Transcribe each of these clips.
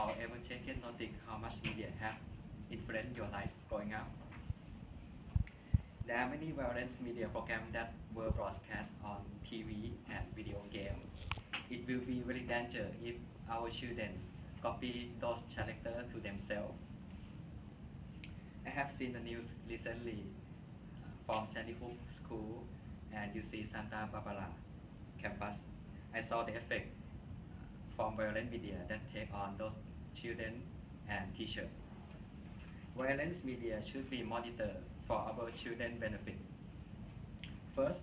all ever taken notice how much media have influenced your life growing up? There are many violence media programs that were broadcast on TV and video games. It will be very dangerous if our children copy those characters to themselves. I have seen the news recently from Sandy Hook School and UC Santa Barbara campus. I saw the effect from violent media that take on those children and teachers. Violence media should be monitored for our children's benefit. First,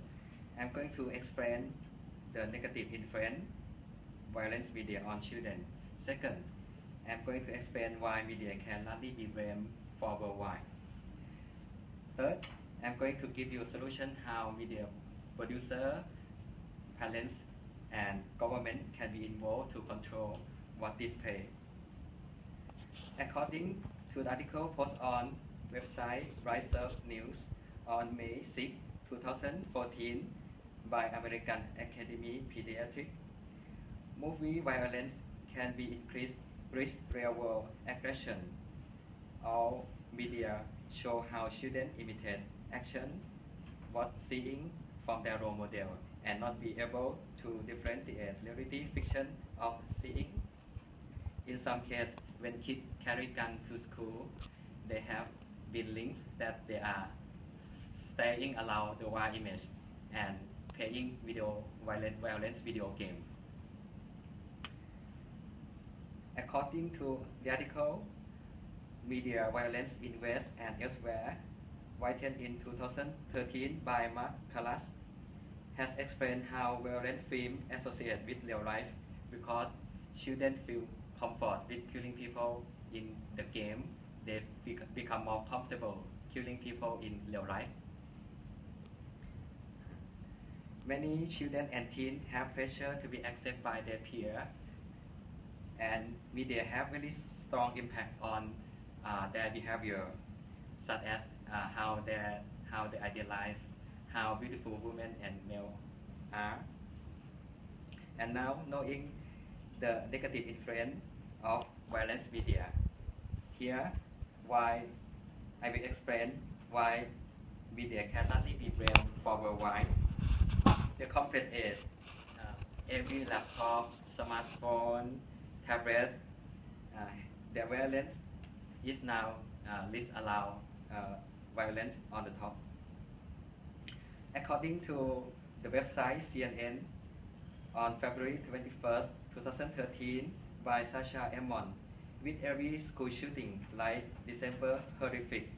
I'm going to explain the negative influence violence media on children. Second, I'm going to explain why media can largely be blamed for worldwide. Third, I'm going to give you a solution how media producer, parents, and government can be involved to control what display. According to the article posted on website Rise News on May 6, 2014 by American Academy Pediatrics, movie violence can be increased risk real-world aggression. All media show how children imitate action, what seeing from their role model, and not be able to differentiate reality fiction of seeing. In some cases, when kids carry guns to school, they have been linked that they are staying around the wild image and playing violence video game. According to the article, Media Violence in West and Elsewhere, written in 2013 by Mark Callas, has explained how violent films associate with real life because children feel comfort with killing people in the game. They become more comfortable killing people in real life. Many children and teens have pressure to be accepted by their peers, and media have very strong impact on their behavior, such as how they idealize how beautiful women and men are. And now, knowing the negative influence of violence media, here why I will explain why media cannot be blamed for worldwide. The complete age, every laptop, smartphone, tablet, the violence is now list allow violence on the top. According to the website CNN, on February 21st, 2013, by Sasha Emmon, with every school shooting like December horrific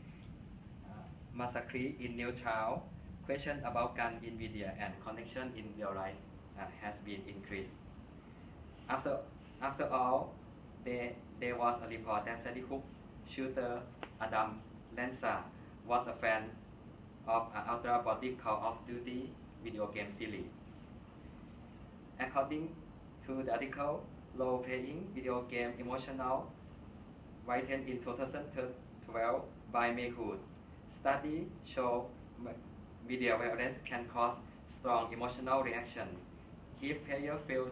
massacre in New Town, question about gun in media and connection in real life has been increased. After all, there was a report that Sandy Hook shooter Adam Lanza was a fan of Ultra Body Call of Duty video game series. According to the article, role-playing video game emotional, written in 2012 by Mayhood, study show media violence can cause strong emotional reaction. If players feel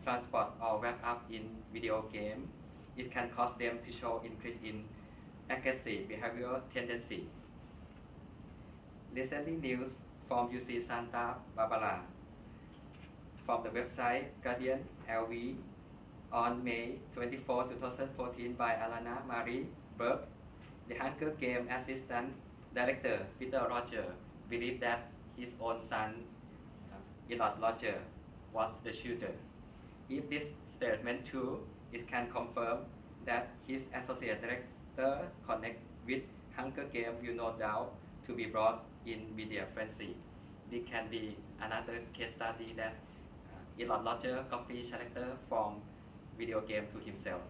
transport or wrapped up in video game, it can cause them to show increase in aggressive behavior tendency. Recently news from UC Santa Barbara from the website Guardian LV on May 24, 2014 by Alana Marie Berg, the Hunger Game Assistant Director Peter Roger believed that his own son, Elliot Roger, was the shooter. If this statement true, it can confirm that his associate director connect with Hunger Game will no doubt to be brought in media frenzy. This can be another case study that Elliot Roger copied character from video game to himself.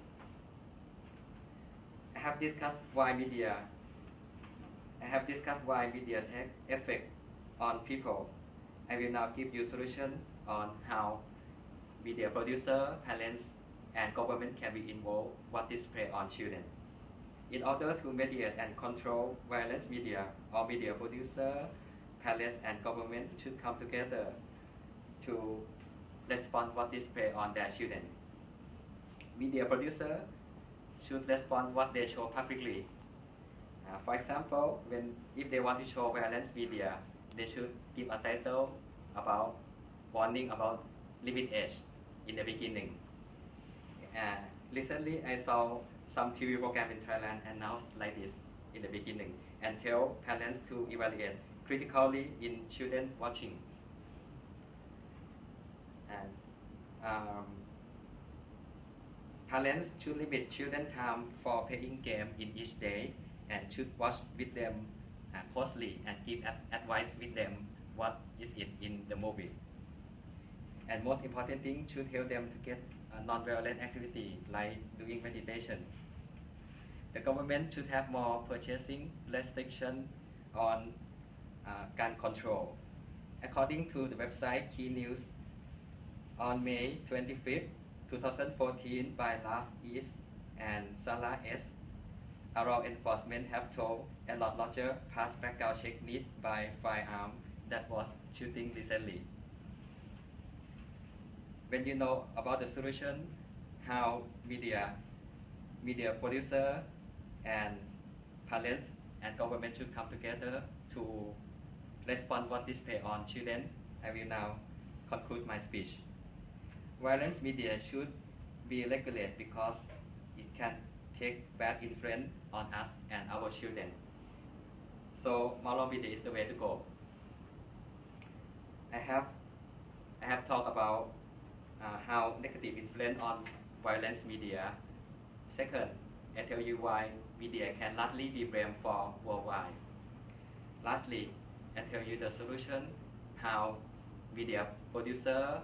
I have discussed why media take effect on people. I will now give you solution on how media producer, parents, and government can be involved what display on children. In order to mediate and control violence media, all media producer, parents, and government should come together to respond what display on their children. media producer should respond what they show publicly. For example, if they want to show violence media, they should give a title about warning about limit age in the beginning. Recently, I saw some TV program in Thailand announced like this in the beginning and tell parents to evaluate critically in children watching. And parents should limit children time for playing game in each day and should watch with them closely and give advice with them what is it in the movie. And most important thing, should help them to get non-violent activity like doing meditation. The government should have more purchasing restriction on gun control. According to the website Key News, on May 25, 2014, by Love East and Sarah S., law enforcement have told a lot larger past background check need by firearm that was shooting recently. When you know about the solution, how media producer and parents and government should come together to respond what display on children, I will now conclude my speech. Violence media should be regulated because it can take bad influence on us and our children. So moral media is the way to go. I have talked about how negative influence on violence media. Second, I tell you why media can largely be blamed for worldwide. Lastly, I tell you the solution, how media producer,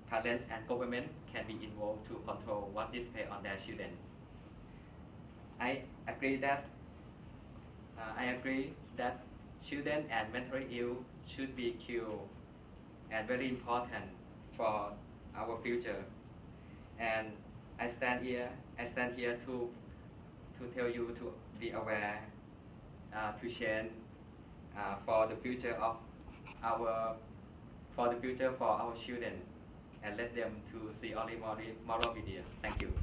parents and government can be involved to control what display on their children. I agree that children and mentally ill should be killed and very important for our future. And I stand here to tell you to be aware, to change for the future for our children, and let them to see only moral media. Thank you.